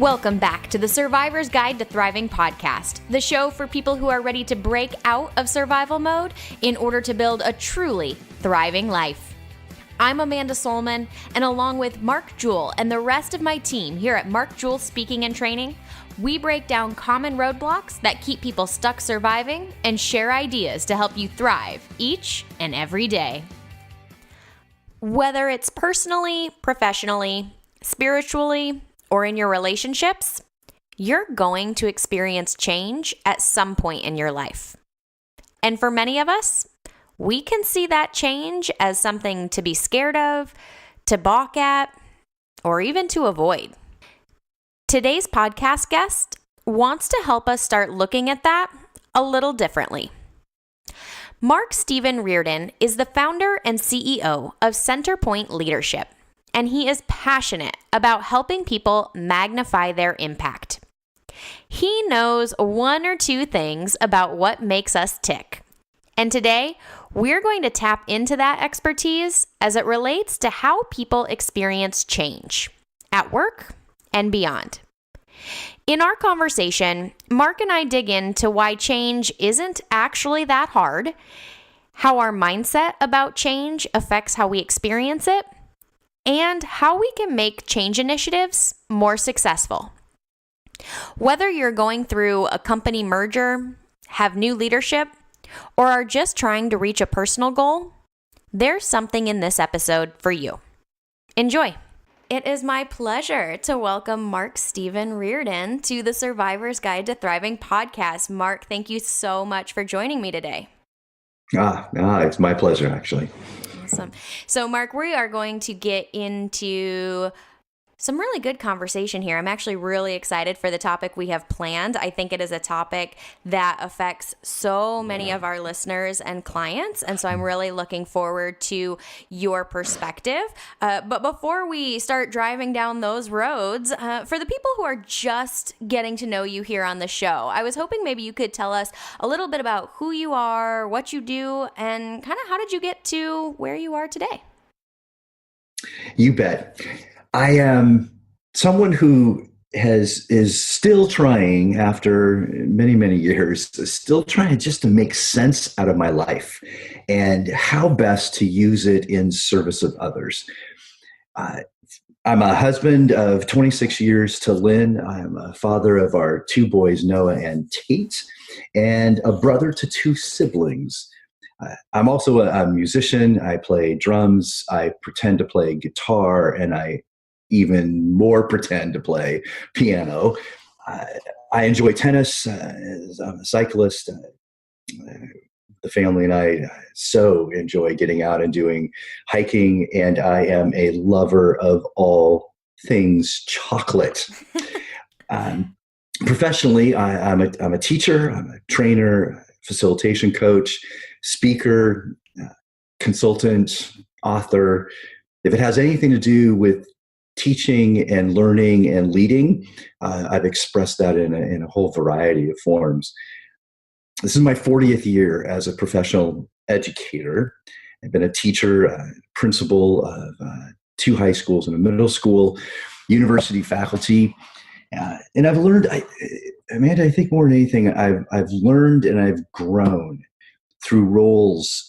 Welcome back to the Survivor's Guide to Thriving podcast, the show for people who are ready to break out of survival mode in order to build a truly thriving life. I'm Amanda Solman, and along with Mark Jewell and the rest of my team here at Mark Jewell Speaking and Training, we break down common roadblocks that keep people stuck surviving and share ideas to help you thrive each and every day. Whether it's personally, professionally, spiritually, or in your relationships, you're going to experience change at some point in your life. And for many of us, we can see that change as something to be scared of, to balk at, or even to avoid. Today's podcast guest wants to help us start looking at that a little differently. MarkSteven Reardon is the founder and CEO of Centerpoint Leadership, and he is passionate about helping people magnify their impact. He knows one or two things about what makes us tick. And today, we're going to tap into that expertise as it relates to how people experience change at work and beyond. In our conversation, Mark and I dig into why change isn't actually that hard, how our mindset about change affects how we experience it, and how we can make change initiatives more successful. Whether you're going through a company merger, have new leadership, or are just trying to reach a personal goal, there's something in this episode for you. Enjoy. It is my pleasure to welcome MarkSteven Reardon to the Survivor's Guide to Thriving podcast. Mark, thank you so much for joining me today. It's my pleasure, actually. Awesome. So, Mark, we are going to get into some really good conversation here. I'm actually really excited for the topic we have planned. I think it is a topic that affects so many of our listeners and clients. And so I'm really looking forward to your perspective. But before we start driving down those roads, for the people who are just getting to know you here on the show, I was hoping maybe you could tell us a little bit about who you are, what you do, and kind of how did you get to where you are today? You bet. I am someone who is still trying after many, many years, still trying just to make sense out of my life and how best to use it in service of others. I'm a husband of 26 years to Lynn. I'm a father of our two boys, Noah and Tate, and a brother to two siblings. I'm also a musician. I play drums. I pretend to play guitar, and I even more pretend to play piano. I enjoy tennis. I'm a cyclist. The family and I so enjoy getting out and doing hiking, and I am a lover of all things chocolate. Professionally, I'm a teacher. I'm a trainer, facilitation coach, speaker, consultant, author. If it has anything to do with teaching and learning and leading, I've expressed that in a whole variety of forms. This is my 40th year as a professional educator. I've been a teacher, principal of two high schools and a middle school, university faculty, and I've learned, Amanda, I think more than anything, I've learned and I've grown through roles,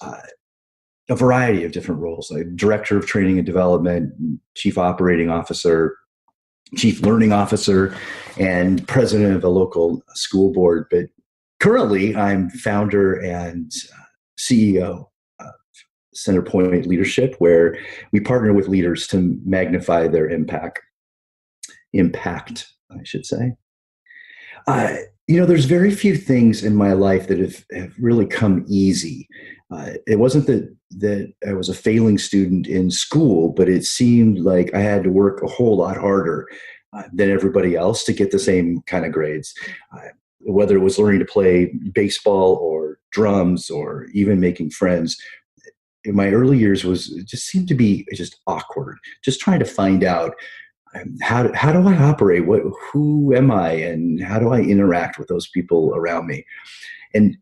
a variety of different roles, like director of training and development, chief operating officer, chief learning officer, and president of a local school board. But currently, I'm founder and CEO of Centerpoint Leadership, where we partner with leaders to magnify their impact, I should say. There's very few things in my life that have really come easy. It wasn't that I was a failing student in school, but it seemed like I had to work a whole lot harder than everybody else to get the same kind of grades. Whether it was learning to play baseball or drums or even making friends, in my early years just seemed to be just awkward, just trying to find out how do I operate? Who am I, and how do I interact with those people around me? And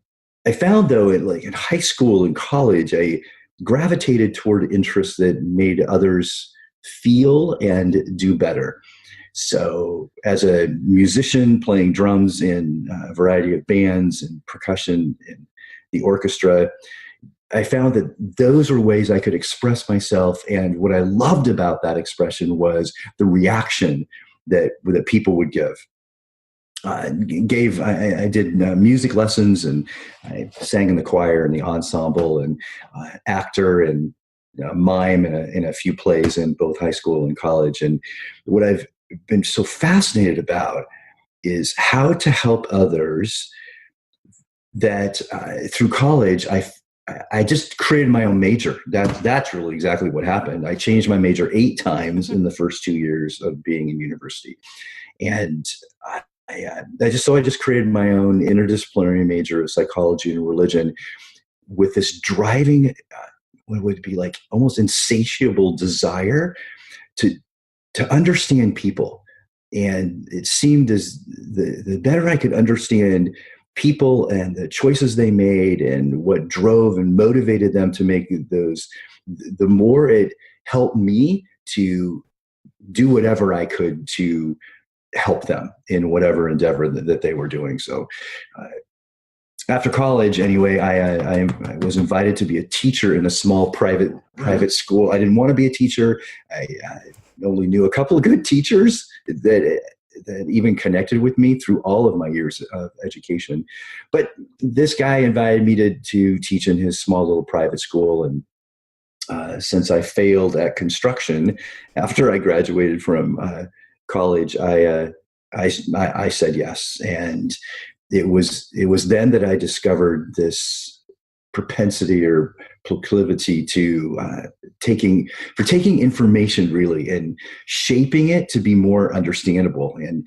I found, though, in high school and college, I gravitated toward interests that made others feel and do better. So as a musician playing drums in a variety of bands and percussion in the orchestra, I found that those were ways I could express myself. And what I loved about that expression was the reaction that people would give. I did music lessons, and I sang in the choir and the ensemble, and actor and mime in a few plays in both high school and college. And what I've been so fascinated about is how to help others. That through college, I just created my own major. That's really exactly what happened. I changed my major 8 times in the first 2 years of being in university, and I just created my own interdisciplinary major of psychology and religion, with this driving, what would be like almost insatiable desire to understand people. And it seemed as the better I could understand people and the choices they made and what drove and motivated them to make those, the more it helped me to do whatever I could to help them in whatever endeavor that they were doing. So after college, anyway, I was invited to be a teacher in a small private school. I didn't want to be a teacher. I only knew a couple of good teachers that even connected with me through all of my years of education. But this guy invited me to teach in his small little private school. And since I failed at construction after I graduated from college, I said yes. And it was then that I discovered this propensity or proclivity to taking information really and shaping it to be more understandable, and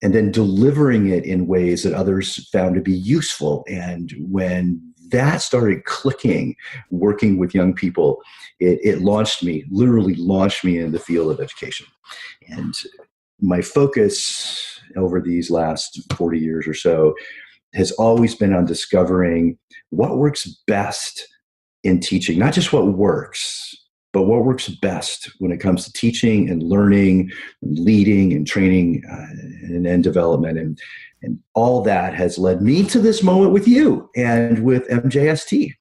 then delivering it in ways that others found to be useful. And when that started clicking, working with young people, it literally launched me in the field of education. And my focus over these last 40 years or so has always been on discovering what works best in teaching, not just what works, but what works best when it comes to teaching and learning and leading and training and development. And all that has led me to this moment with you and with MJST.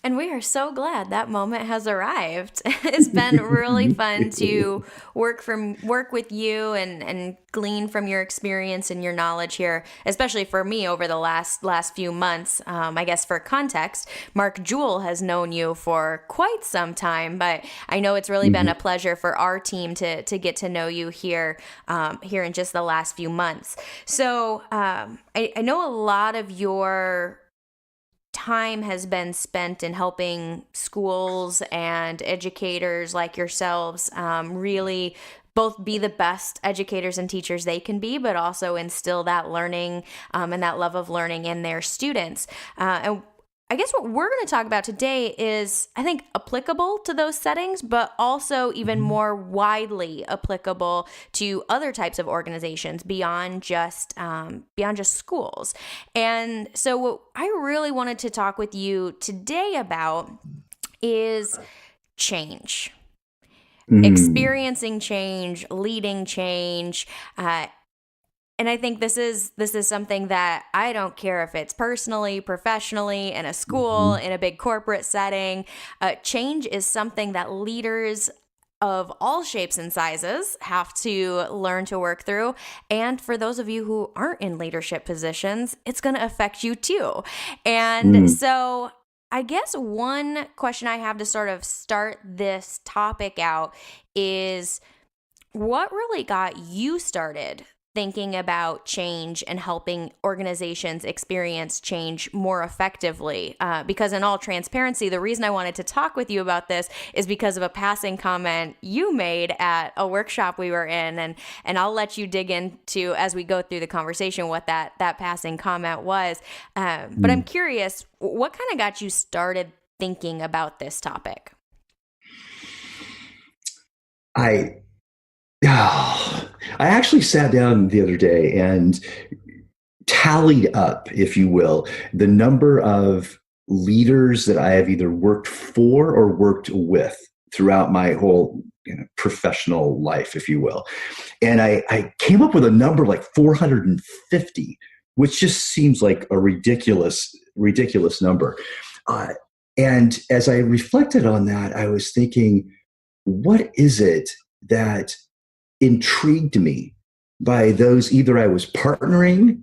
And we are so glad that moment has arrived. It's been really fun to work with you and glean from your experience and your knowledge here, especially for me over the last few months. I guess for context, Mark Jewell has known you for quite some time, but I know it's really been a pleasure for our team to get to know you here in just the last few months. So I know a lot of your time has been spent in helping schools and educators like yourselves really both be the best educators and teachers they can be, but also instill that learning and that love of learning in their students. And I guess what we're going to talk about today is, I think, applicable to those settings, but also even more widely applicable to other types of organizations beyond just schools. And so what I really wanted to talk with you today about is change. Experiencing change, leading change, and I think this is something that I don't care if it's personally, professionally, in a school, in a big corporate setting. Change is something that leaders of all shapes and sizes have to learn to work through. And for those of you who aren't in leadership positions, it's going to affect you too. And so I guess one question I have to sort of start this topic out is, what really got you started thinking about change and helping organizations experience change more effectively? Because in all transparency, the reason I wanted to talk with you about this is because of a passing comment you made at a workshop we were in. And I'll let you dig into, as we go through the conversation, what that passing comment was. But I'm curious, what kind of got you started thinking about this topic? I actually sat down the other day and tallied up, if you will, the number of leaders that I have either worked for or worked with throughout my whole professional life, if you will. And I came up with a number like 450, which just seems like a ridiculous number. And as I reflected on that, I was thinking, what is it that intrigued me by those? Either I was partnering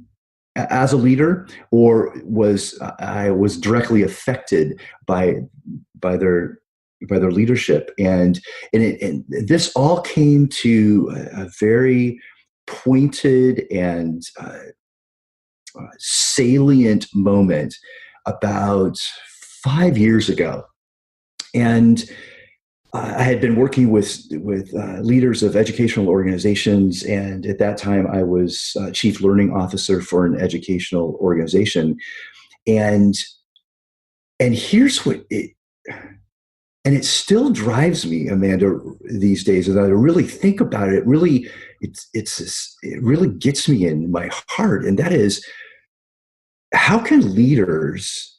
as a leader, or I was directly affected by their leadership, and this all came to a very pointed and salient moment about 5 years ago. And I had been working with leaders of educational organizations, and at that time I was chief learning officer for an educational organization. And here's what it still drives me, Amanda, these days. As I really think about it, it really gets me in my heart, and that is, how can leaders,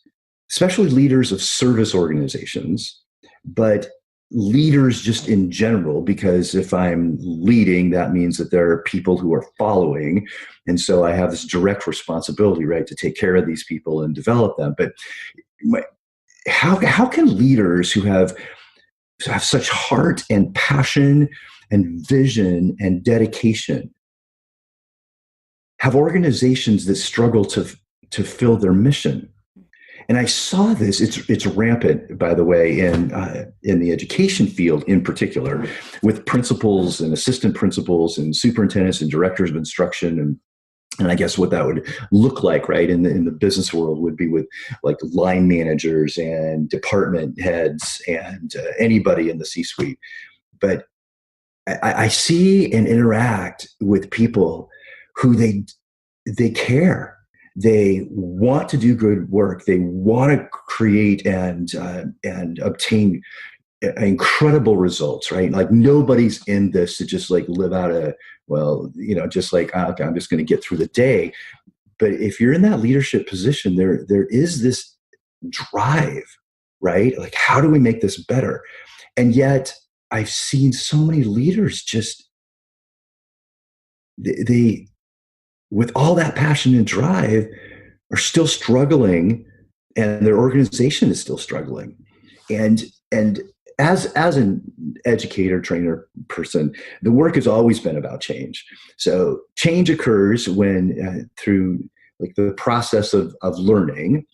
especially leaders of service organizations, but leaders just in general, because if I'm leading, that means that there are people who are following. And so I have this direct responsibility, right, to take care of these people and develop them. But how can leaders who have such heart and passion and vision and dedication have organizations that struggle to fill their mission? And I saw this. It's rampant, by the way, in the education field in particular, with principals and assistant principals and superintendents and directors of instruction, and I guess what that would look like, right, in the business world would be with like line managers and department heads and anybody in the C-suite. But I see and interact with people who they care. They want to do good work. They want to create and obtain incredible results, right? Like nobody's in this to just like live out just like, okay, I'm just going to get through the day. But if you're in that leadership position, there is this drive, right? Like, how do we make this better? And yet I've seen so many leaders just, they with all that passion and drive, are still struggling, and their organization is still struggling. And as an educator, trainer person, the work has always been about change. So change occurs when through like the process of learning.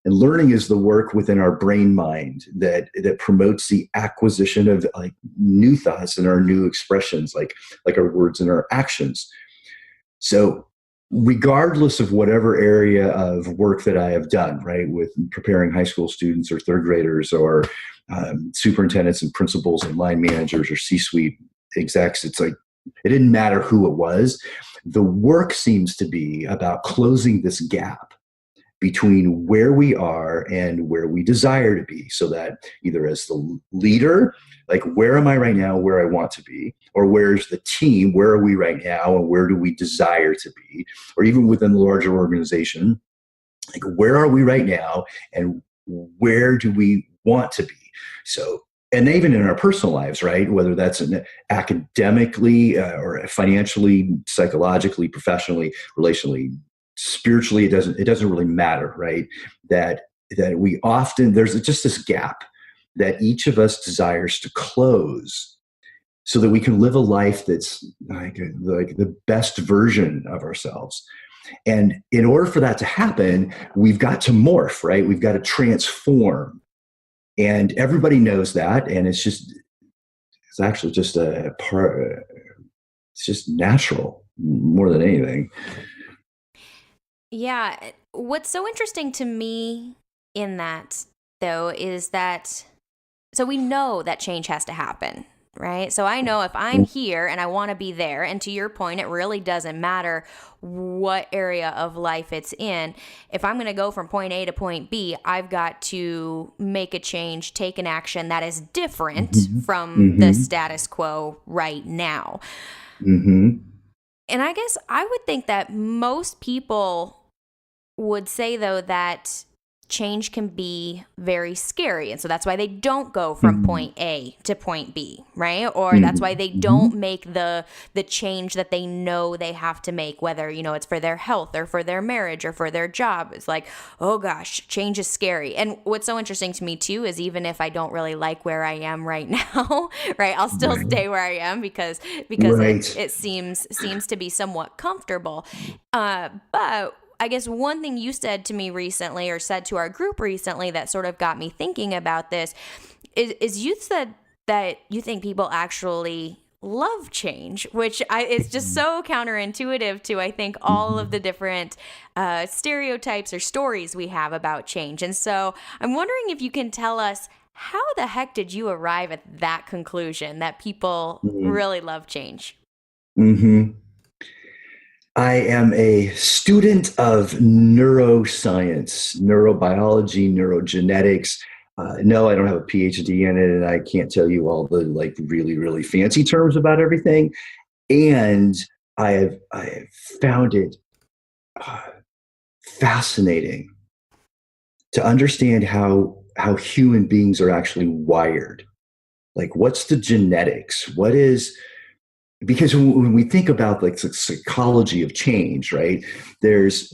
And learning is the work within our brain mind that promotes the acquisition of like new thoughts and our new expressions, like our words and our actions. So regardless of whatever area of work that I have done, right, with preparing high school students or third graders or superintendents and principals and line managers or C-suite execs, it's like, it didn't matter who it was. The work seems to be about closing this gap between where we are and where we desire to be, so that either as the leader, like where am I right now, where I want to be, or where's the team, where are we right now and where do we desire to be, or even within the larger organization, like where are we right now and where do we want to be? So, and even in our personal lives, right, whether that's academically or financially, psychologically, professionally, relationally, spiritually, it doesn't really matter, right? That we often, there's just this gap that each of us desires to close so that we can live a life that's like the best version of ourselves. And in order for that to happen, we've got to morph, right? We've got to transform. And everybody knows that. And it's actually just a part, it's just natural more than anything. Yeah. What's so interesting to me in that, though, is that, so we know that change has to happen, right? So I know if I'm here and I want to be there, and to your point, it really doesn't matter what area of life it's in. If I'm going to go from point A to point B, I've got to make a change, take an action that is different from the status quo right now. And I guess I would think that most people would say, though, that change can be very scary. And so that's why they don't go from point A to point B, right? Or that's why they don't make the change that they know they have to make, whether, it's for their health or for their marriage or for their job. It's like, oh gosh, change is scary. And what's so interesting to me too is even if I don't really like where I am right now, right, I'll still stay where I am because it seems to be somewhat comfortable. But I guess one thing you said to me recently, or said to our group recently, that sort of got me thinking about this is you said that you think people actually love change, which it's just so counterintuitive to, I think, all of the different stereotypes or stories we have about change. And so I'm wondering if you can tell us, how the heck did you arrive at that conclusion that people really love change? I am a student of neuroscience, neurobiology, neurogenetics. No, I don't have a PhD in it, and I can't tell you all the really, really fancy terms about everything. And I have found it fascinating to understand how human beings are actually wired. Like, what's the genetics? Because when we think about the psychology of change, right? There's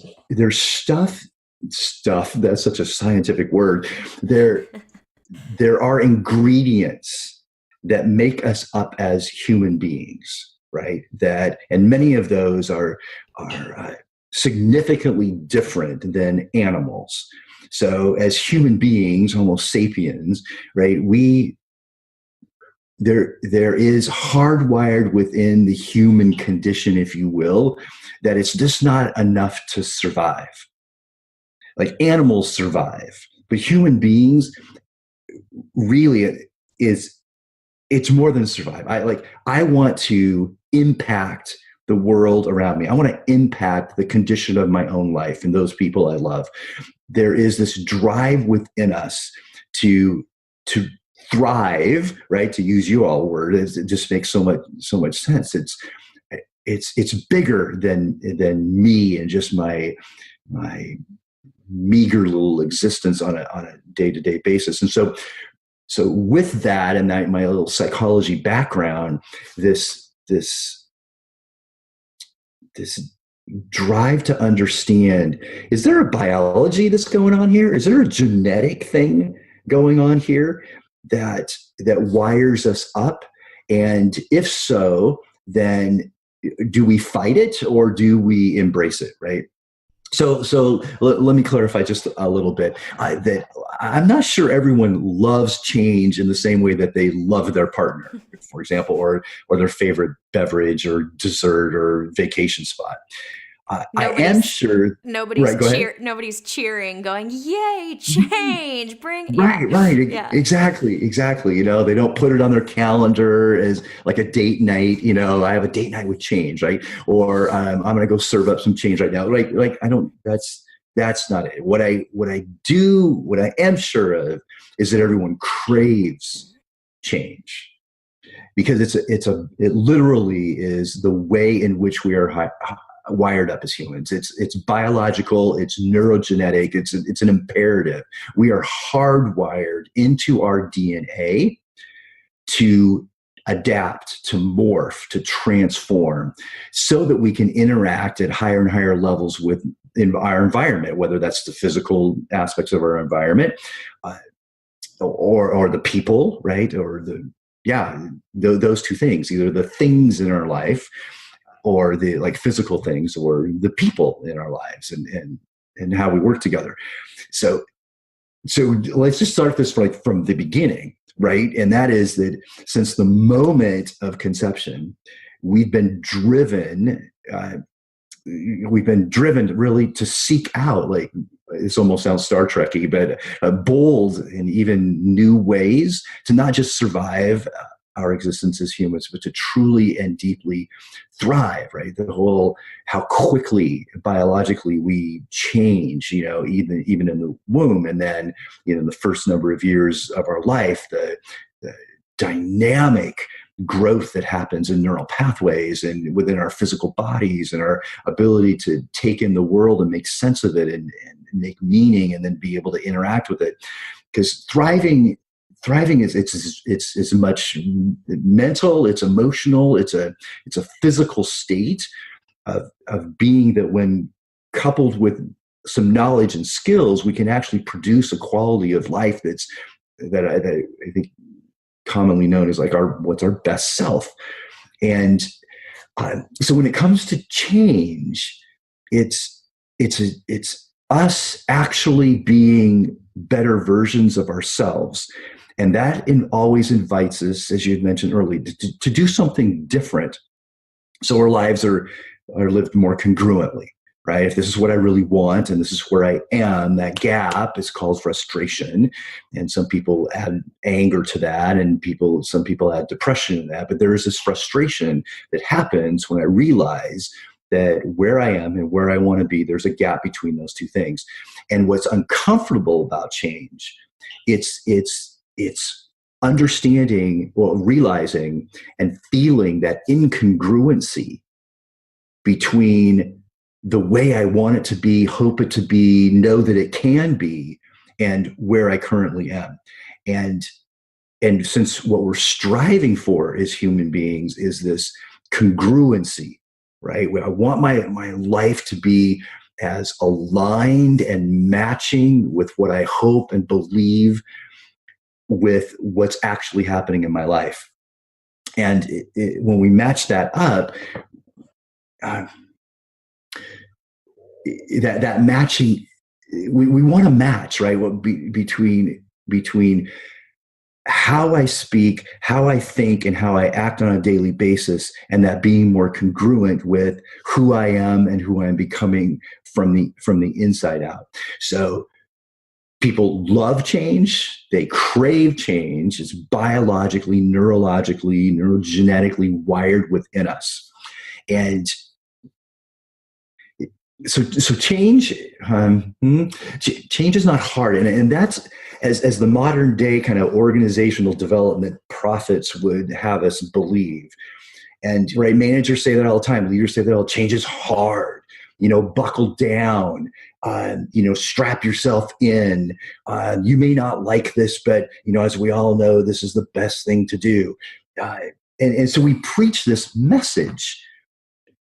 stuff, that's such a scientific word. There are ingredients that make us up as human beings, right? And many of those are significantly different than animals. So as human beings, Homo sapiens, right? There is hardwired within the human condition, if you will, that it's just not enough to survive. Like, animals survive, but human beings really it's more than survive. I want to impact the world around me. I want to impact the condition of my own life and those people I love. There is this drive within us to thrive, right? To use you all word, it just makes so much sense. It's bigger than me and just my meager little existence on a day-to-day basis. And so with that and my little psychology background, this drive to understand, is there a biology that's going on here? Is there a genetic thing going on here that wires us up? And if so, then do we fight it or do we embrace it, right? So let me clarify just a little bit, that I'm not sure everyone loves change in the same way that they love their partner, for example, or their favorite beverage or dessert or vacation spot. I am sure nobody's cheering, going, "Yay, change! Bring right, yeah. exactly. They don't put it on their calendar as like a date night. I have a date night with change, right? Or I'm going to go serve up some change right now. Like I don't. That's not it. What I am sure of is that everyone craves change, because it literally is the way in which we are wired up as humans. It's biological, it's neurogenetic, it's an imperative. We are hardwired into our DNA to adapt, to morph, to transform, so that we can interact at higher and higher levels with our environment, whether that's the physical aspects of our environment, or the people, right? Or those two things, either the things in our life or the physical things, or the people in our lives, and how we work together. So let's just start this from the beginning, right? And that is that since the moment of conception, we've been driven really to seek out, this almost sounds Star Trekky, but bold and even new ways to not just survive our existence as humans, but to truly and deeply thrive, right? The whole, how quickly biologically we change, even in the womb, and then, the first number of years of our life, the dynamic growth that happens in neural pathways and within our physical bodies, and our ability to take in the world and make sense of it, and make meaning and then be able to interact with it. Because thriving is it's as much mental, it's emotional, it's a physical state of being that, when coupled with some knowledge and skills, we can actually produce a quality of life that I think commonly known as like what's our best self. And so when it comes to change, it's us actually being better versions of ourselves. And that always invites us, as you had mentioned earlier, to do something different, so our lives are lived more congruently, right? If this is what I really want and this is where I am, that gap is called frustration. And some people add anger to that, and some people add depression to that. But there is this frustration that happens when I realize that where I am and where I want to be, there's a gap between those two things. And what's uncomfortable about change, it's understanding, realizing and feeling that incongruency between the way I want it to be, hope it to be, know that it can be, and where I currently am. And since what we're striving for as human beings is this congruency, right? I want my life to be as aligned and matching with what I hope and believe with what's actually happening in my life. And when we match that up, that matching, we want to match, right? Between how I speak, how I think, and how I act on a daily basis, and that being more congruent with who I am and who I'm becoming from the inside out. So people love change. They crave change. It's biologically, neurologically, neurogenetically wired within us. And so change is not hard. And that's, as the modern day kind of organizational development prophets would have us believe. And right, managers say that all the time. Leaders say that all. Change is hard. Buckle down. Strap yourself in. You may not like this, but as we all know, this is the best thing to do. And so we preach this message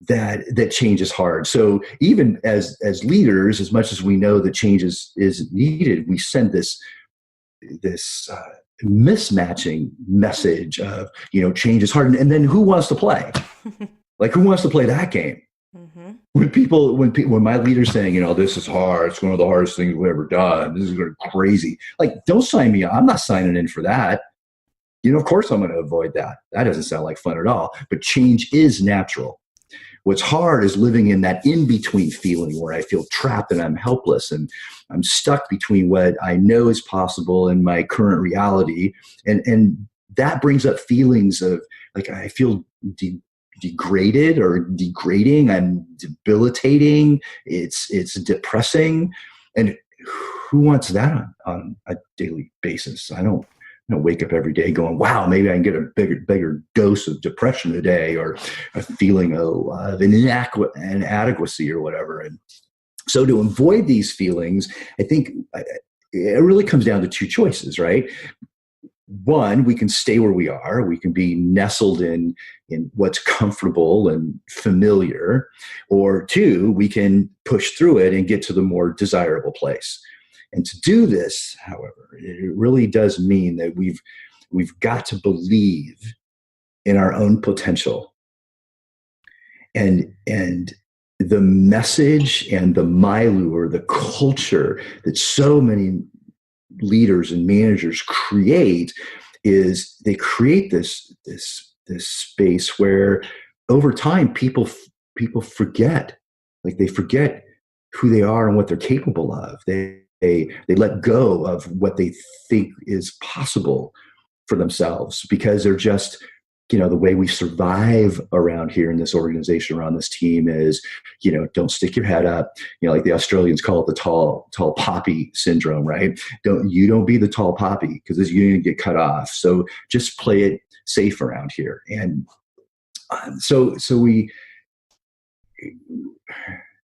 that change is hard. So even as leaders, as much as we know that change is needed, we send this mismatching message of change is hard. And then who wants to play? Like, who wants to play that game? Mm-hmm. When my leader's saying, this is hard, it's one of the hardest things we've ever done, this is crazy, like, don't sign me up. I'm not signing in for that. Of course I'm going to avoid that. That doesn't sound like fun at all. But change is natural. What's hard is living in that in-between feeling where I feel trapped and I'm helpless and I'm stuck between what I know is possible and my current reality. And that brings up feelings of, like, I feel degraded or degrading. I'm debilitating. It's depressing. And who wants that on a daily basis? I don't wake up every day going, wow, maybe I can get a bigger dose of depression today, or a feeling of inadequacy or whatever. And so to avoid these feelings, I think it really comes down to two choices, right? One, we can stay where we are. We can be nestled in what's comfortable and familiar. Or two, we can push through it and get to the more desirable place. And to do this, however, it really does mean that we've got to believe in our own potential. And the message and the milieu, or the culture that so many leaders and managers create, is they create this space where over time people forget, like, they forget who they are and what they're capable of. They let go of what they think is possible for themselves, because they're just, the way we survive around here in this organization, around this team, is, don't stick your head up. Like the Australians call it the tall poppy syndrome, right? Don't be the tall poppy, because you're going to get cut off. So just play it safe around here. And so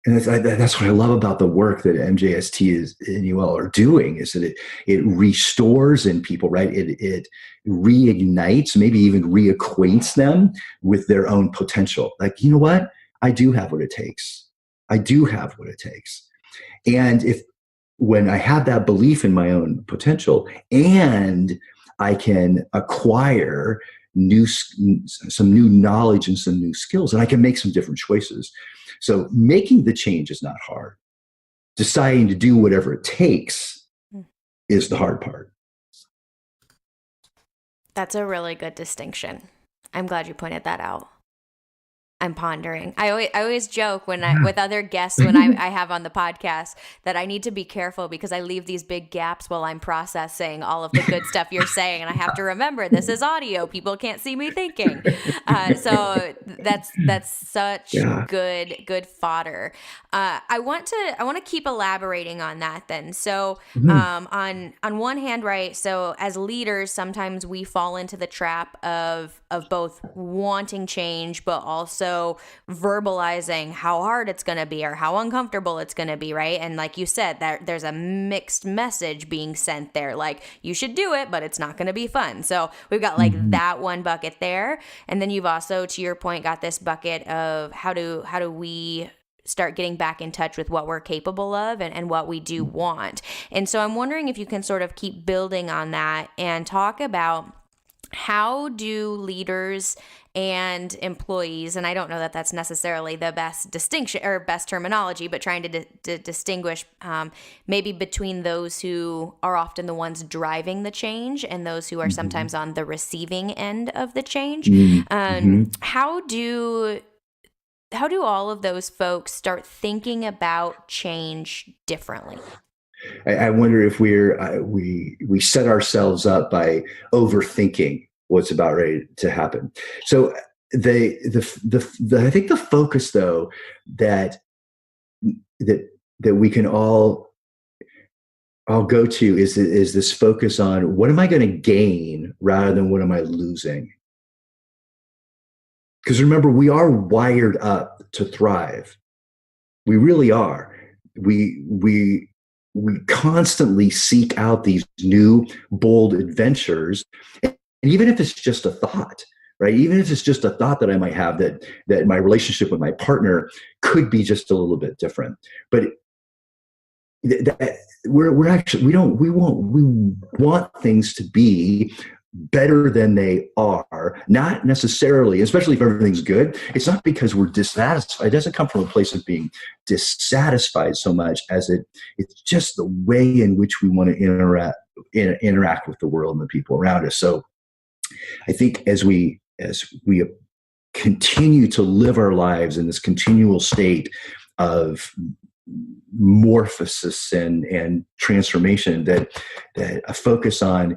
And that's what I love about the work that MJST and UL are doing, is that it restores in people, right? It reignites, maybe even reacquaints them with their own potential. Like, you know what? I do have what it takes. I do have what it takes. And when I have that belief in my own potential, and I can acquire some new knowledge and some new skills, and I can make some different choices. So making the change is not hard. Deciding to do whatever it takes is the hard part. That's a really good distinction. I'm glad you pointed that out. I'm pondering. I always joke with other guests when I have on the podcast that I need to be careful because I leave these big gaps while I'm processing all of the good stuff you're saying, and I have to remember this is audio. People can't see me thinking. So that's such good fodder. I want to keep elaborating on that then. So on one hand, right? So as leaders, sometimes we fall into the trap of both wanting change, but also verbalizing how hard it's going to be or how uncomfortable it's going to be, right? And like you said, that there's a mixed message being sent there, like you should do it, but it's not going to be fun. So we've got like that one bucket there, and then you've also, to your point, got this bucket of how do we start getting back in touch with what we're capable of and what we do want. And so I'm wondering if you can sort of keep building on that and talk about how do leaders and employees, and I don't know that that's necessarily the best distinction or best terminology, but trying to distinguish maybe between those who are often the ones driving the change and those who are sometimes on the receiving end of the change. How do all of those folks start thinking about change differently? I wonder if we set ourselves up by overthinking what's about ready to happen. So I think the focus though that we can all go to is this focus on what am I going to gain rather than what am I losing? Because remember, we are wired up to thrive. We really are. We constantly seek out these new, bold adventures. And even if it's just a thought, right? Even if it's just a thought that I might have that my relationship with my partner could be just a little bit different. But we want things to be better than they are, not necessarily, especially if everything's good. It's not because we're dissatisfied. It doesn't come from a place of being dissatisfied so much as it's just the way in which we want to interact with the world and the people around us. So I think as we continue to live our lives in this continual state of morphosis and transformation, that a focus on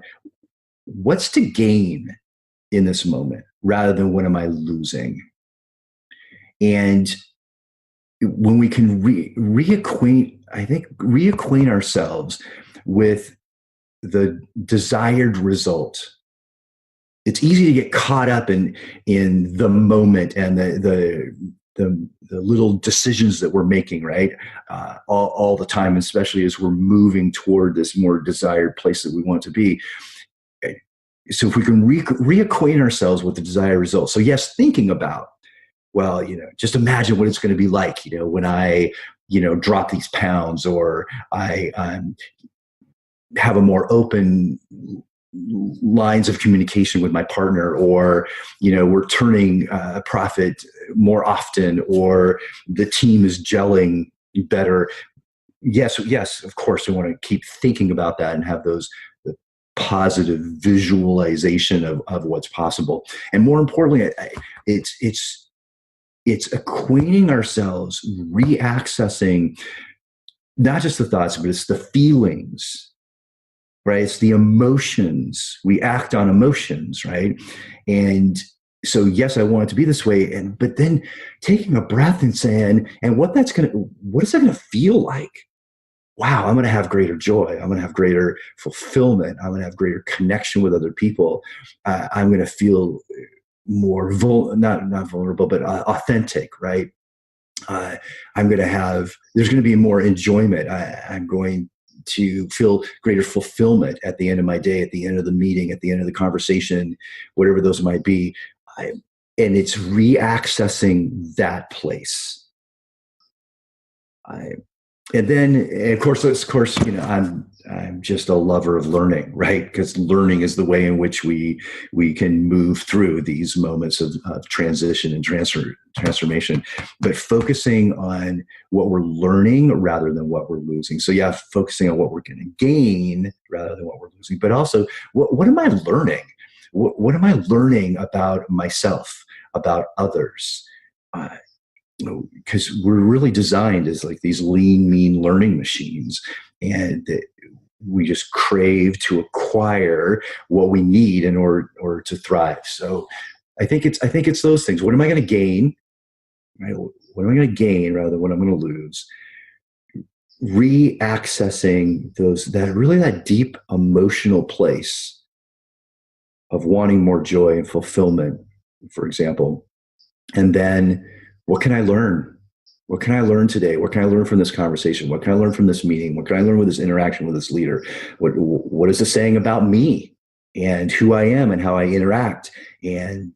what's to gain in this moment rather than what am I losing. And when we can reacquaint ourselves with the desired result, it's easy to get caught up in the moment and the little decisions that we're making, right? All the time, especially as we're moving toward this more desired place that we want to be. So if we can reacquaint ourselves with the desired result. So yes, thinking about, well, just imagine what it's going to be like, when I, drop these pounds, or I have a more open lines of communication with my partner, or, we're turning a profit more often, or the team is gelling better. Yes, of course, we want to keep thinking about that and have the positive visualization of what's possible. And more importantly, it's acquainting ourselves, reaccessing not just the thoughts, but it's the feelings, right? It's the emotions. We act on emotions, right? And so, yes, I want it to be this way, but then taking a breath and saying, and what is that going to feel like? Wow, I'm going to have greater joy. I'm going to have greater fulfillment. I'm going to have greater connection with other people. I'm going to feel more not vulnerable, but authentic, right? uh, there's going to be more enjoyment. I'm going to feel greater fulfillment at the end of my day, at the end of the meeting, at the end of the conversation, whatever those might be. And it's reaccessing that place. And then, of course, I'm just a lover of learning, right? Because learning is the way in which we can move through these moments of transition and transformation. But focusing on what we're learning rather than what we're losing. So yeah, focusing on what we're going to gain rather than what we're losing. But also, what am I learning? What am I learning about myself, about others? Because we're really designed as like these lean, mean learning machines, and we just crave to acquire what we need in order to thrive. So I think it's those things. What am I going to gain? Right? What am I going to gain rather than what I'm going to lose? Reaccessing that deep emotional place of wanting more joy and fulfillment, for example. And then what can I learn? What can I learn today? What can I learn from this conversation? What can I learn from this meeting? What can I learn with this interaction with this leader? What is this saying about me and who I am and how I interact? And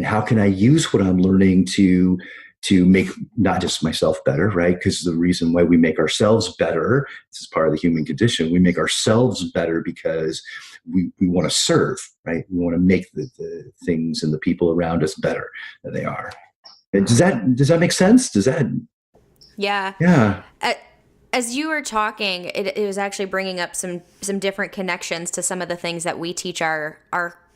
how can I use what I'm learning to make not just myself better, right? Because the reason why we make ourselves better, this is part of the human condition, we make ourselves better because we want to serve, right? We want to make the things and the people around us better than they are. Does that make sense? Yeah. Yeah. As you were talking, it was actually bringing up some different connections to some of the things that we teach our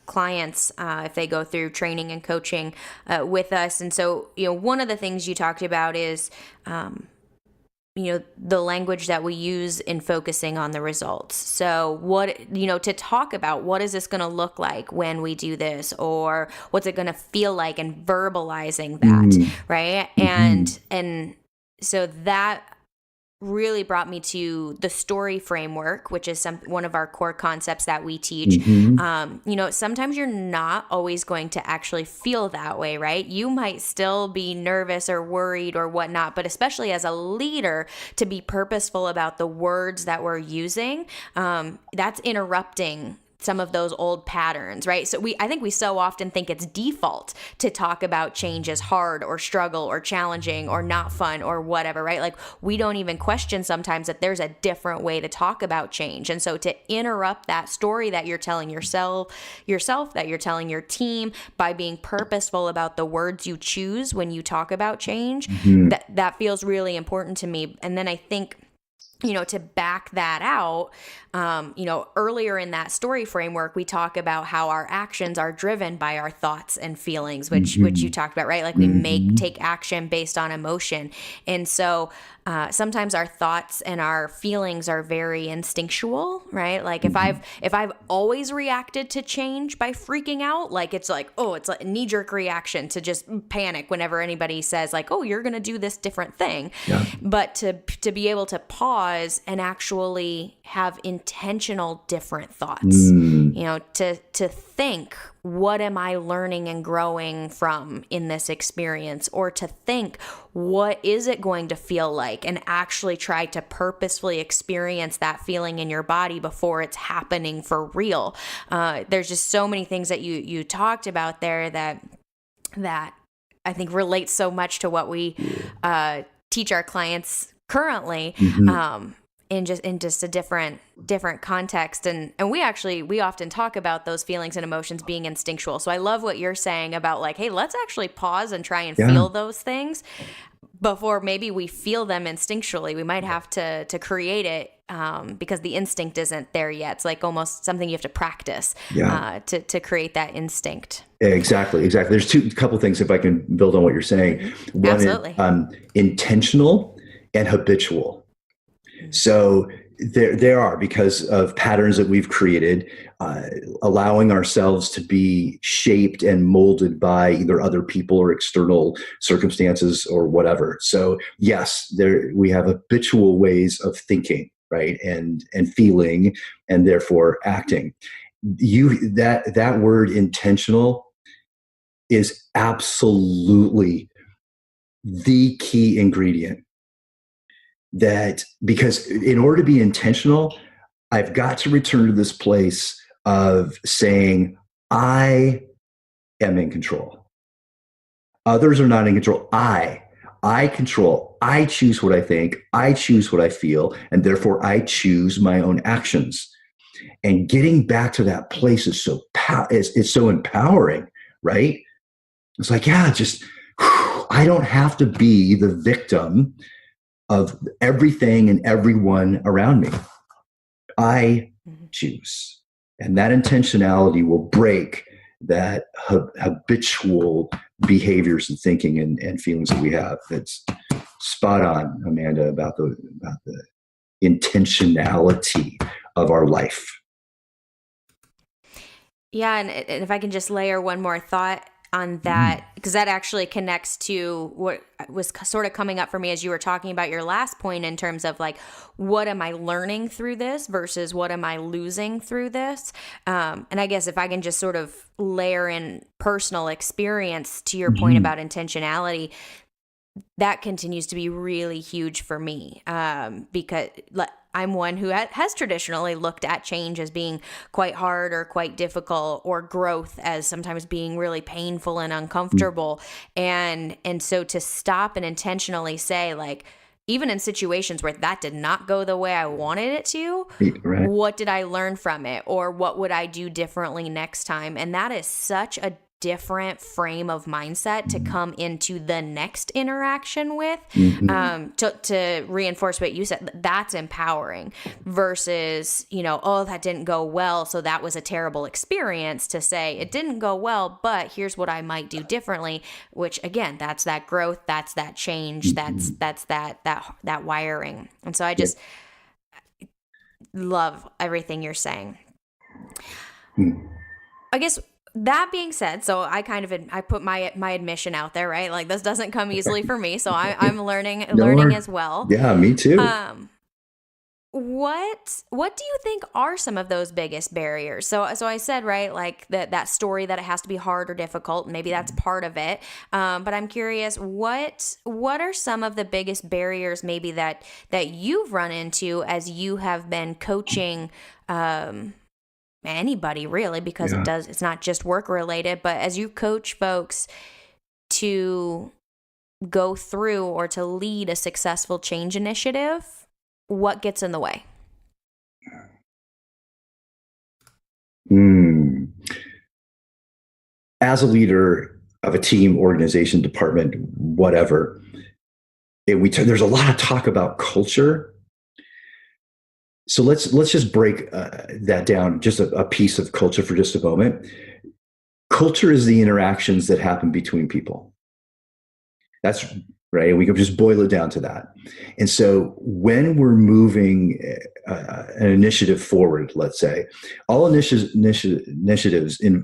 clients if they go through training and coaching with us. And so, one of the things you talked about is, the language that we use in focusing on the results. So to talk about what is this going to look like when we do this, or what's it going to feel like, and verbalizing that, right? Mm-hmm. And so that really brought me to the story framework, which is one of our core concepts that we teach. Mm-hmm. Sometimes you're not always going to actually feel that way, right? You might still be nervous or worried or whatnot, but especially as a leader, to be purposeful about the words that we're using, that's interrupting some of those old patterns, right? So I think we so often think it's default to talk about change as hard or struggle or challenging or not fun or whatever, right? Like, we don't even question sometimes that there's a different way to talk about change. And so to interrupt that story that you're telling yourself, that you're telling your team, by being purposeful about the words you choose when you talk about change, mm-hmm. that feels really important to me. And then I think, to back that out, earlier in that story framework, we talk about how our actions are driven by our thoughts and feelings, which you talked about, right? Like, we take action based on emotion. And so sometimes our thoughts and our feelings are very instinctual, right? Like, if I've always reacted to change by freaking out, like, it's like a knee-jerk reaction to just panic whenever anybody says, like, oh, you're going to do this different thing. Yeah. But to be able to pause and actually have intentional different thoughts, to think, what am I learning and growing from in this experience? Or to think, what is it going to feel like? And actually try to purposefully experience that feeling in your body before it's happening for real. There's just so many things that you talked about there that I think relates so much to what we teach our clients currently, in just a different context. And we often talk about those feelings and emotions being instinctual. So I love what you're saying about, like, hey, let's actually pause and try and feel those things before maybe we feel them instinctually. We might have to create it because the instinct isn't there yet. It's like almost something you have to practice to create that instinct. Exactly. There's a couple things, if I can build on what you're saying. One Absolutely. is intentional and habitual. So there are, because of patterns that we've created, allowing ourselves to be shaped and molded by either other people or external circumstances or whatever. So yes, we have habitual ways of thinking, right, and feeling, and therefore acting. That word intentional is absolutely the key ingredient. That because in order to be intentional, I've got to return to this place of saying, I am in control. Others are not in control. I control. I choose what I think. I choose what I feel. And therefore I choose my own actions. And getting back to that place is it's so empowering, right? It's like, yeah, just, I don't have to be the victim of everything and everyone around me. I choose. And that intentionality will break that habitual behaviors and thinking and feelings that we have. That's spot on, Amanda, about the intentionality of our life. Yeah, and if I can just layer one more thought on that, because that actually connects to what was sort of coming up for me as you were talking about your last point in terms of like, what am I learning through this versus what am I losing through this? And I guess if I can just sort of layer in personal experience to your point about intentionality, that continues to be really huge for me, because I'm one who has traditionally looked at change as being quite hard or quite difficult, or growth as sometimes being really painful and uncomfortable. And so to stop and intentionally say, like, even in situations where that did not go the way I wanted it to, right, what did I learn from it? Or what would I do differently next time? And that is such a different frame of mindset to come into the next interaction with, to reinforce what you said. That's empowering versus, oh, that didn't go well, so that was a terrible experience. To say it didn't go well, but here's what I might do differently, which again, that's that growth, that's that change, that's that wiring. And so I just love everything you're saying. I guess that being said, so I put my admission out there, right? Like, this doesn't come easily for me, so I'm learning as well. Yeah, me too. What do you think are some of those biggest barriers? So I said, right, like that story that it has to be hard or difficult. Maybe that's part of it. But I'm curious, what are some of the biggest barriers maybe that you've run into as you have been coaching anybody really, because it's not just work related, but as you coach folks to go through or to lead a successful change initiative, what gets in the way? As a leader of a team, organization, department, whatever, there's a lot of talk about culture. So let's just break that down, just a piece of culture for just a moment. Culture is the interactions that happen between people. That's right. We can just boil it down to that. And so when we're moving an initiative forward, let's say, all initiatives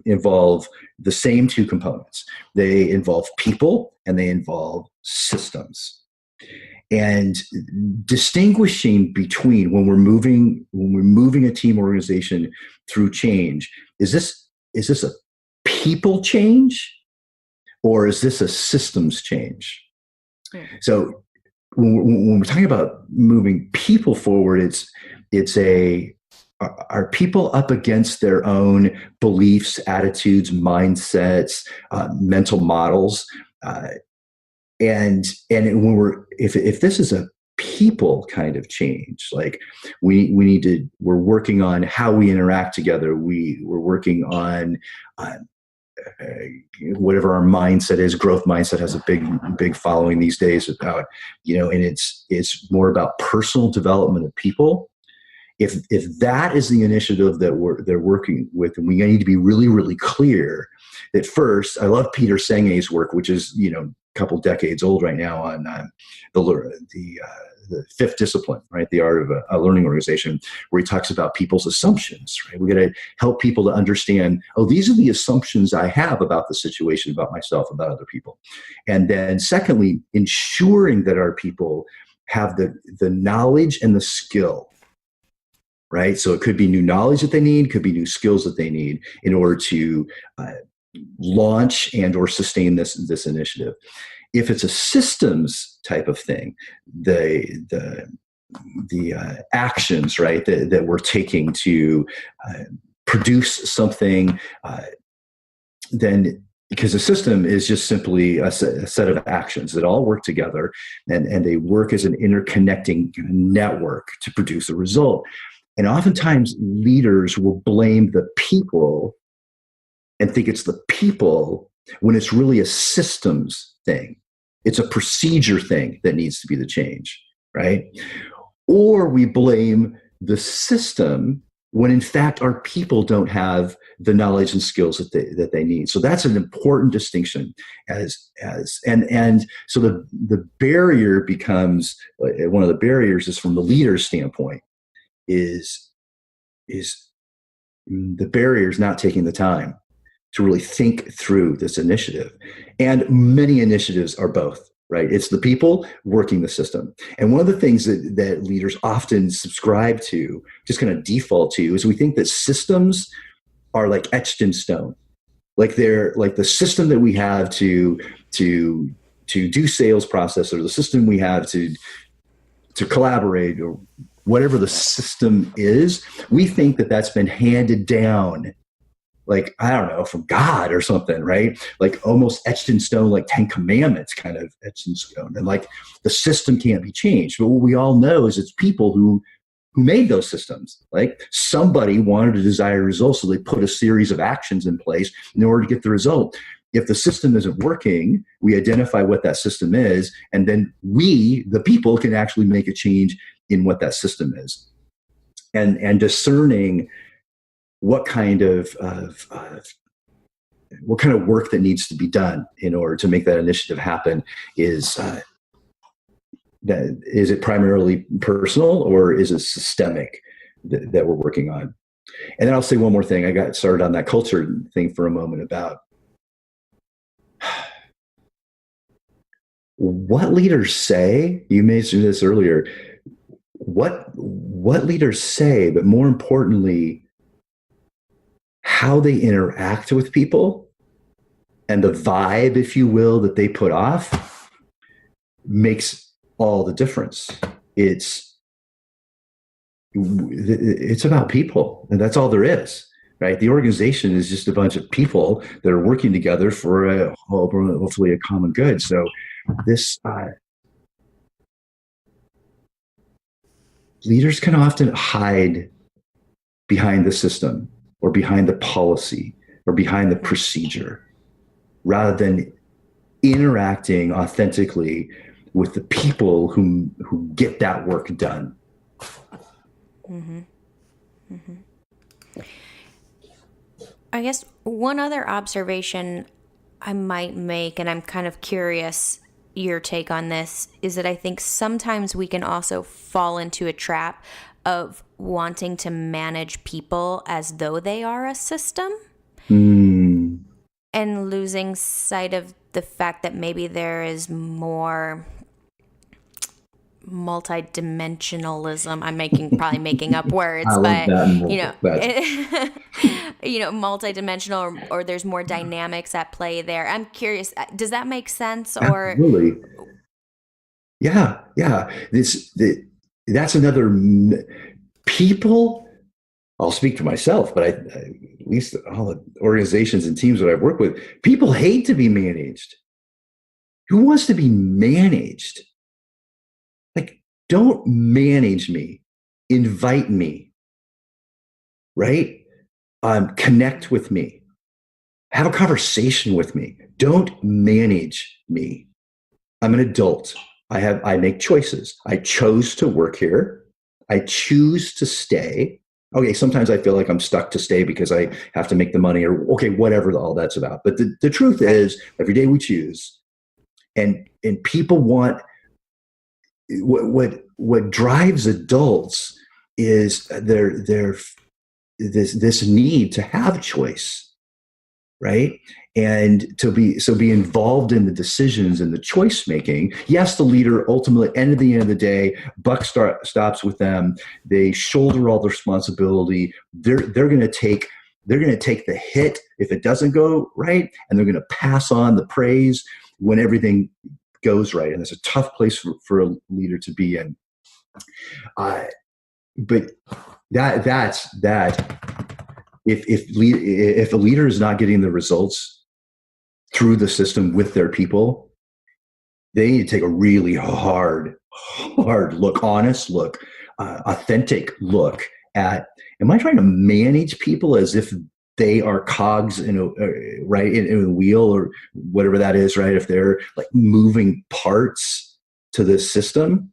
involve the same two components. They involve people and they involve systems. And distinguishing between when we're moving a team organization through change, is this a people change or is this a systems change? So when we're talking about moving people forward, are people up against their own beliefs, attitudes, mindsets, mental models? And when if this is a people kind of change, like we're working on how we interact together. We're working on whatever our mindset is. Growth mindset has a big following these days about, and it's more about personal development of people. If that is the initiative that they're working with, and we need to be really, really clear that first, I love Peter Senge's work, which is, couple decades old right now, on the fifth discipline, right? The art of a learning organization, where he talks about people's assumptions, right? We got to help people to understand, these are the assumptions I have about the situation, about myself, about other people. And then secondly, ensuring that our people have the knowledge and the skill, right? So it could be new knowledge that they need, could be new skills that they need in order to launch and or sustain this initiative. if it's a systems type of thing, the actions, right, that we're taking to produce something, then because a system is just simply a set of actions that all work together, and they work as an interconnecting network to produce a result. And oftentimes leaders will blame the people and think it's the people when it's really a systems thing. It's a procedure thing that needs to be the change, right? Or we blame the system when in fact our people don't have the knowledge and skills that they need. So that's an important distinction. And so the barrier becomes, one of the barriers is from the leader's standpoint, is the barrier is not taking the time to really think through this initiative. And many initiatives are both, right? It's the people working the system. And one of the things that leaders often subscribe to, just kind of default to, is we think that systems are like etched in stone. Like they're like the system that we have to do sales process, or the system we have to collaborate, or whatever the system is, we think that that's been handed down, like, I don't know, from God or something, right? Like almost etched in stone, like 10 Commandments kind of etched in stone. And like the system can't be changed. But what we all know is it's people who made those systems. Like somebody wanted a desired result, so they put a series of actions in place in order to get the result. If the system isn't working, we identify what that system is, and then we, the people, can actually make a change in what that system is. And discerning what kind of work that needs to be done in order to make that initiative happen is it primarily personal, or is it systemic that we're working on? And then I'll say one more thing. I got started on that culture thing for a moment about what leaders say. You mentioned this earlier. What leaders say, but more importantly, how they interact with people and the vibe, if you will, that they put off makes all the difference. It's about people, and that's all there is, right? The organization is just a bunch of people that are working together for hopefully a common good. So this leaders can often hide behind the system, or behind the policy, or behind the procedure, rather than interacting authentically with the people who get that work done. Mm-hmm. Mm-hmm. I guess one other observation I might make, and I'm kind of curious your take on this, is that I think sometimes we can also fall into a trap of wanting to manage people as though they are a system, and losing sight of the fact that maybe there is more multidimensionalism. I'm probably making up words, but multidimensional, or there's more dynamics at play there. I'm curious, does that make sense? Or Absolutely. Yeah. That's another people. I'll speak for myself, but at least all the organizations and teams that I've worked with, people hate to be managed. Who wants to be managed? Like, don't manage me. Invite me. Right? Connect with me. Have a conversation with me. Don't manage me. I'm an adult. I make choices. I chose to work here. I choose to stay. Okay, sometimes I feel like I'm stuck to stay because I have to make the money, or okay, whatever all that's about. But the truth is, every day we choose, and people want what drives adults is this need to have choice, right? And to be involved in the decisions and the choice making. Yes, the leader ultimately, at the end of the day, buck stops with them. They shoulder all the responsibility. They're going to take the hit if it doesn't go right, and they're going to pass on the praise when everything goes right, and it's a tough place for a leader to be in. But that's if a leader is not getting the results through the system with their people, they need to take a really hard look, honest look, authentic look at, am I trying to manage people as if they are cogs in a wheel or whatever that is, right? If they're like moving parts to this system,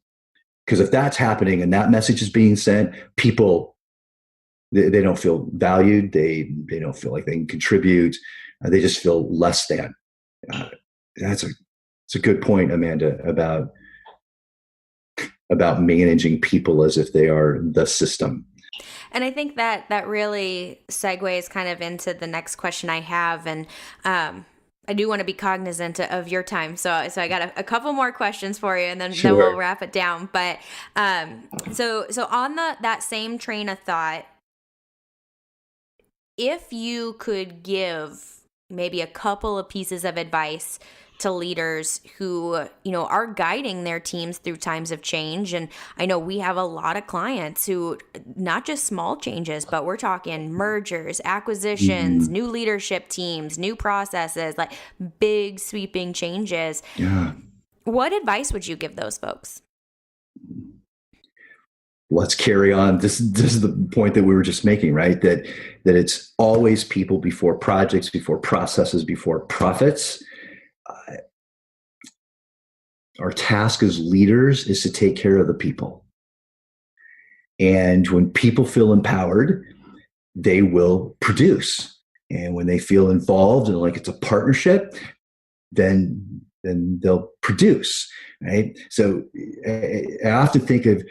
because if that's happening and that message is being sent, people, they don't feel valued. They don't feel like they can contribute. They just feel less than. It's a good point, Amanda, about managing people as if they are the system. And I think that really segues kind of into the next question I have. And I do want to be cognizant of your time. So I got a couple more questions for you, and then we'll wrap it down. But so on that same train of thought, if you could give maybe a couple of pieces of advice to leaders who, are guiding their teams through times of change. And I know we have a lot of clients who, not just small changes, but we're talking mergers, acquisitions, new leadership teams, new processes, like big sweeping changes. Yeah. What advice would you give those folks? Let's carry on. This is the point that we were just making, right? That it's always people before projects, before processes, before profits. Our task as leaders is to take care of the people. And when people feel empowered, they will produce. And when they feel involved and like it's a partnership, then they'll produce, right? So I often think of,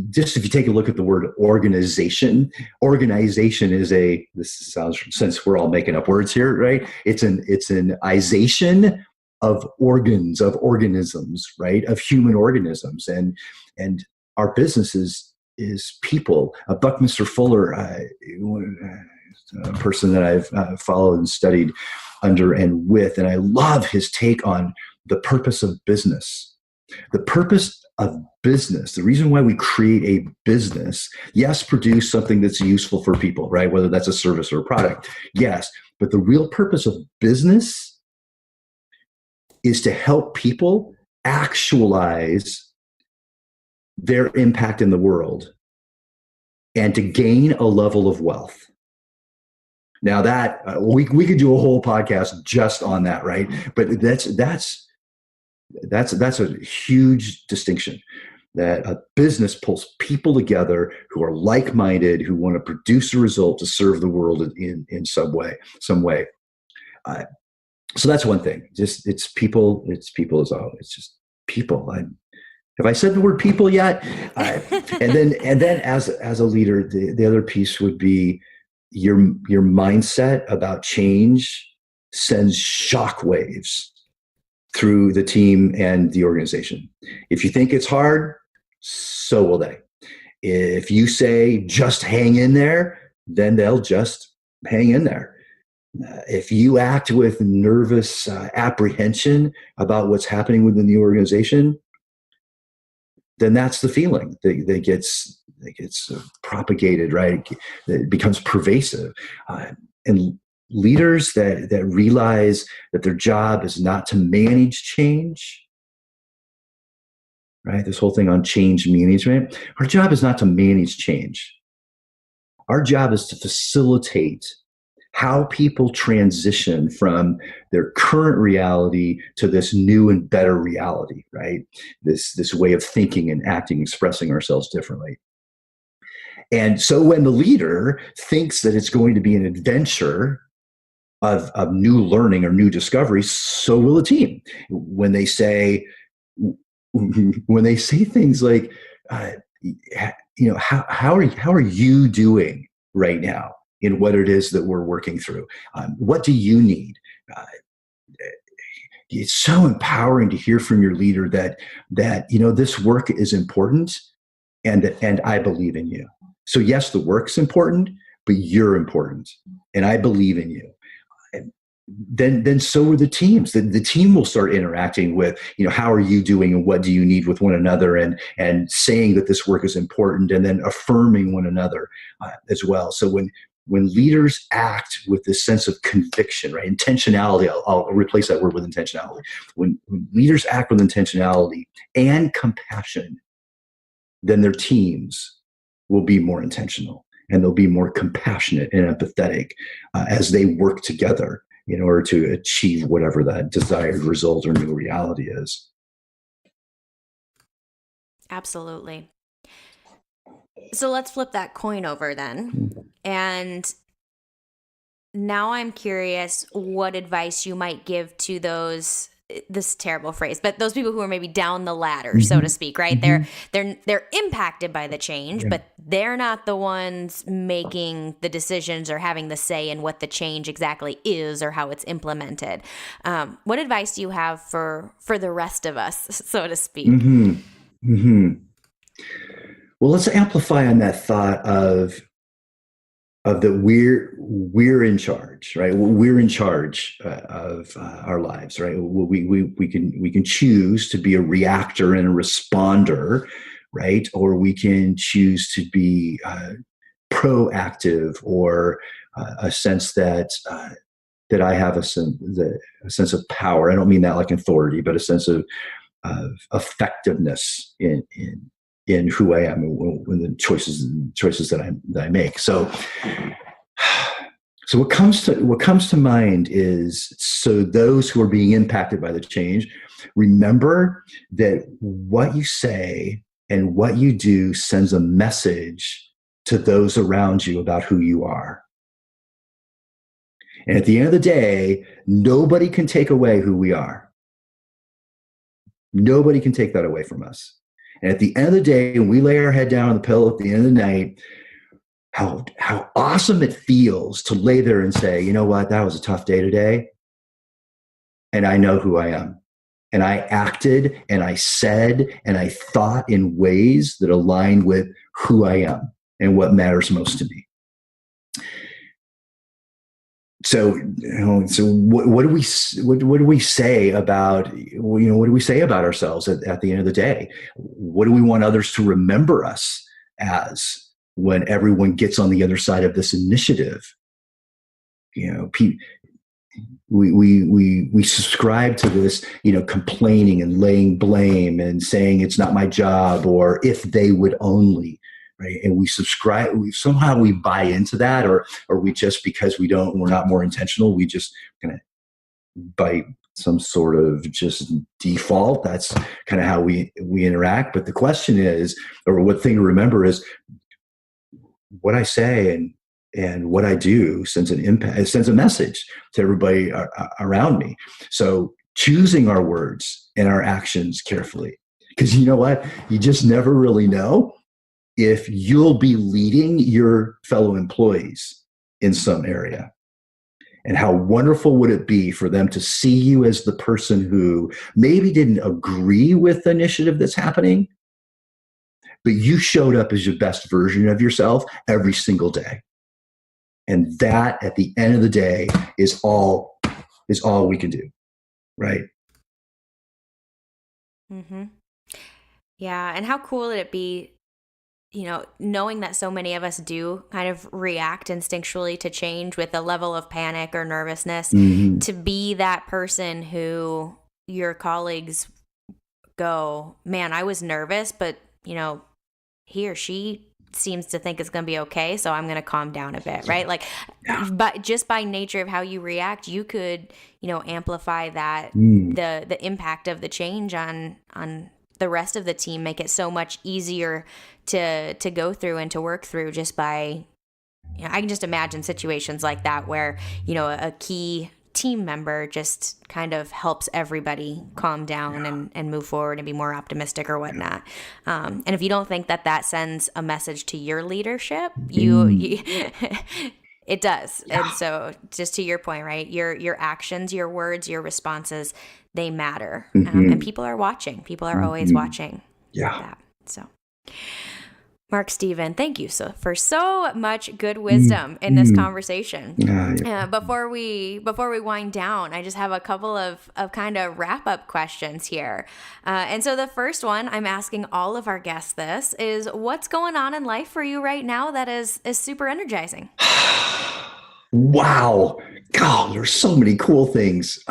just if you take a look at the word organization is this sounds, since we're all making up words here, right? It's an ization of organs, of organisms, right? Of human organisms. And our business is people. Buckminster Fuller, a person that I've followed and studied under and with, and I love his take on the purpose of business. The purpose of business, the reason why we create a business, yes, produce something that's useful for people, right? Whether that's a service or a product, yes. But the real purpose of business is to help people actualize their impact in the world and to gain a level of wealth. Now that we could do a whole podcast just on that, right? But that's a huge distinction, that a business pulls people together who are like-minded, who want to produce a result to serve the world in some way. So that's one thing. Just it's people as all. It's just people. Have I said the word people yet? And then as a leader, the other piece would be your mindset about change sends shockwaves through the team and the organization. If you think it's hard, so will they. If you say just hang in there, then they'll just hang in there. If you act with nervous apprehension about what's happening within the organization, then that's the feeling that gets propagated, right? It becomes pervasive. And leaders that realize that their job is not to manage change, right? This whole thing on change management. Our job is not to manage change. Our job is to facilitate how people transition from their current reality to this new and better reality, right? This way of thinking and acting, expressing ourselves differently. And so when the leader thinks that it's going to be an adventure of new learning or new discovery, so will the team. When they say things like, how are you doing right now in what it is that we're working through? What do you need? It's so empowering to hear from your leader that this work is important, and I believe in you. So yes, the work's important, but you're important, and I believe in you. then so are the teams. The team will start interacting with, how are you doing and what do you need with one another, and saying that this work is important, and then affirming one another as well. So when leaders act with this sense of conviction, right, intentionality, I'll replace that word with intentionality. When leaders act with intentionality and compassion, then their teams will be more intentional, and they'll be more compassionate and empathetic as they work together in order to achieve whatever that desired result or new reality is. Absolutely. So let's flip that coin over then. And now I'm curious what advice you might give to those, this terrible phrase, but those people who are maybe down the ladder, so to speak, right? They're impacted by the change, but they're not the ones making the decisions or having the say in what the change exactly is or how it's implemented. What advice do you have for the rest of us, so to speak? Well, let's amplify on that thought of that we're in charge, right? We're in charge of our lives, right? We can choose to be a reactor and a responder, right? Or we can choose to be proactive, or a sense that I have a sense of power. I don't mean that like authority, but a sense of effectiveness in who I am and the choices that I make. So what comes to mind is, so those who are being impacted by the change, remember that what you say and what you do sends a message to those around you about who you are. And at the end of the day, nobody can take away who we are. Nobody can take that away from us. And at the end of the day, when we lay our head down on the pillow at the end of the night, how awesome it feels to lay there and say, you know what, that was a tough day today, and I know who I am. And I acted and I said and I thought in ways that align with who I am and what matters most to me. So what do we say about, what do we say about ourselves at the end of the day? What do we want others to remember us as when everyone gets on the other side of this initiative? We subscribe to this, complaining and laying blame and saying it's not my job, or if they would only. Right. And we somehow we buy into that, or we just, because we're not more intentional, we just kind of, by some sort of just default, that's kind of how we interact. But the question is, or what thing to remember is, what I say and what I do sends an impact, sends a message to everybody around me. So choosing our words and our actions carefully, because you know what, you just never really know if you'll be leading your fellow employees in some area. And how wonderful would it be for them to see you as the person who maybe didn't agree with the initiative that's happening, but you showed up as your best version of yourself every single day. And that, at the end of the day, is all we can do, right? Mm-hmm. Yeah, and how cool would it be, knowing that so many of us do kind of react instinctually to change with a level of panic or nervousness, to be that person who your colleagues go, man, I was nervous, but, he or she seems to think it's going to be okay, so I'm going to calm down a bit, right? Like, but just by nature of how you react, you could, amplify that, the impact of the change on the rest of the team, make it so much easier to go through and to work through, just by, I can just imagine situations like that where, a key team member just kind of helps everybody calm down and move forward and be more optimistic or whatnot. And if you don't think that sends a message to your leadership, you it does. Yeah. And so, just to your point, right, your actions, your words, your responses, they matter. And people are watching. People are always watching. Yeah. That. So, MarkSteven, thank you for so much good wisdom in this conversation. Before we wind down, I just have a couple of kind of wrap up questions here. And so the first one, I'm asking all of our guests this, is what's going on in life for you right now that is super energizing? Wow. God, there's so many cool things.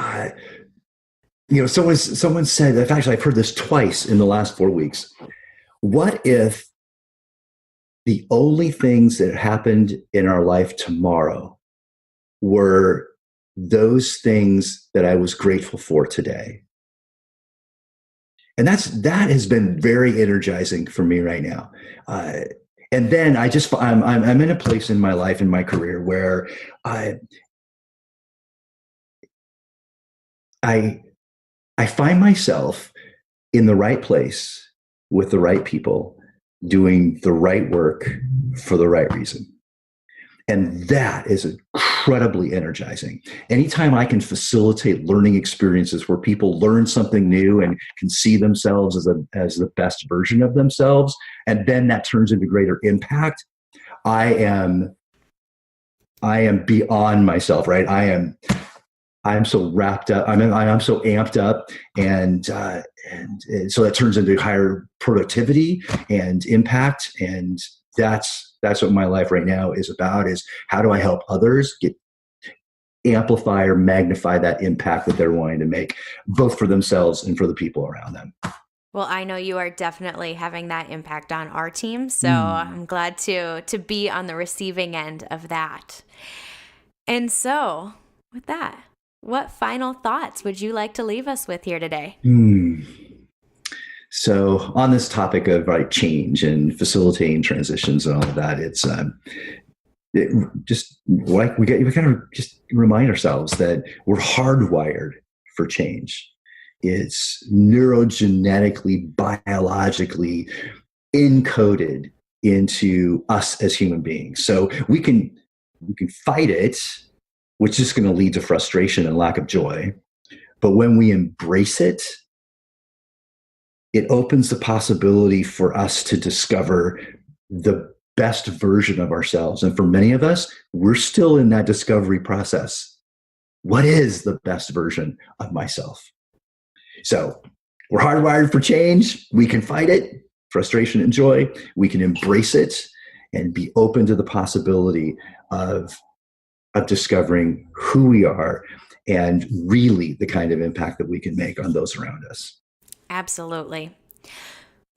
Someone said, actually, I've heard this twice in the last 4 weeks. What if the only things that happened in our life tomorrow were those things that I was grateful for today? And that has been very energizing for me right now. And then I'm in a place in my life, in my career, where I find myself in the right place with the right people, doing the right work for the right reason. And that is incredibly energizing. Anytime I can facilitate learning experiences where people learn something new and can see themselves as the best version of themselves, and then that turns into greater impact, I am beyond myself, right? I'm so wrapped up. I'm so amped up, and so that turns into higher productivity and impact. And that's what my life right now is about: is how do I help others amplify or magnify that impact that they're wanting to make, both for themselves and for the people around them. Well, I know you are definitely having that impact on our team, so I'm glad to be on the receiving end of that. And so, with that, what final thoughts would you like to leave us with here today? So on this topic of change and facilitating transitions and all of that, we kind of just remind ourselves that we're hardwired for change. It's neurogenetically, biologically encoded into us as human beings. So we can fight it, which is going to lead to frustration and lack of joy. But when we embrace it, it opens the possibility for us to discover the best version of ourselves. And for many of us, we're still in that discovery process. What is the best version of myself? So we're hardwired for change. We can fight it, frustration and joy. We can embrace it and be open to the possibility of discovering who we are and really the kind of impact that we can make on those around us. Absolutely.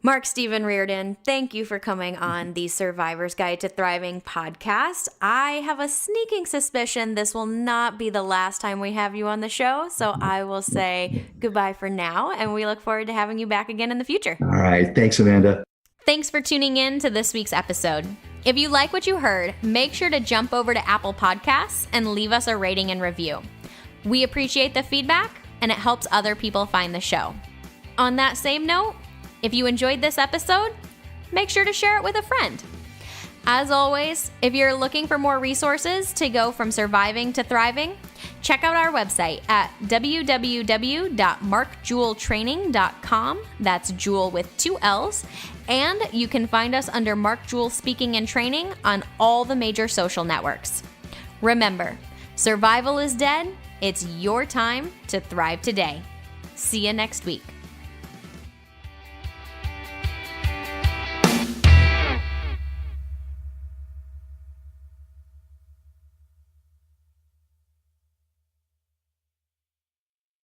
MarkSteven Reardon, thank you for coming on the Survivor's Guide to Thriving podcast. I have a sneaking suspicion this will not be the last time we have you on the show, so I will say goodbye for now, and we look forward to having you back again in the future. All right. Thanks, Amanda. Thanks for tuning in to this week's episode. If you like what you heard, make sure to jump over to Apple Podcasts and leave us a rating and review. We appreciate the feedback, and it helps other people find the show. On that same note, if you enjoyed this episode, make sure to share it with a friend. As always, if you're looking for more resources to go from surviving to thriving, check out our website at www.markjeweltraining.com. That's Jewel with 2 L's. And you can find us under Mark Jewel Speaking and Training on all the major social networks. Remember, survival is dead. It's your time to thrive today. See you next week.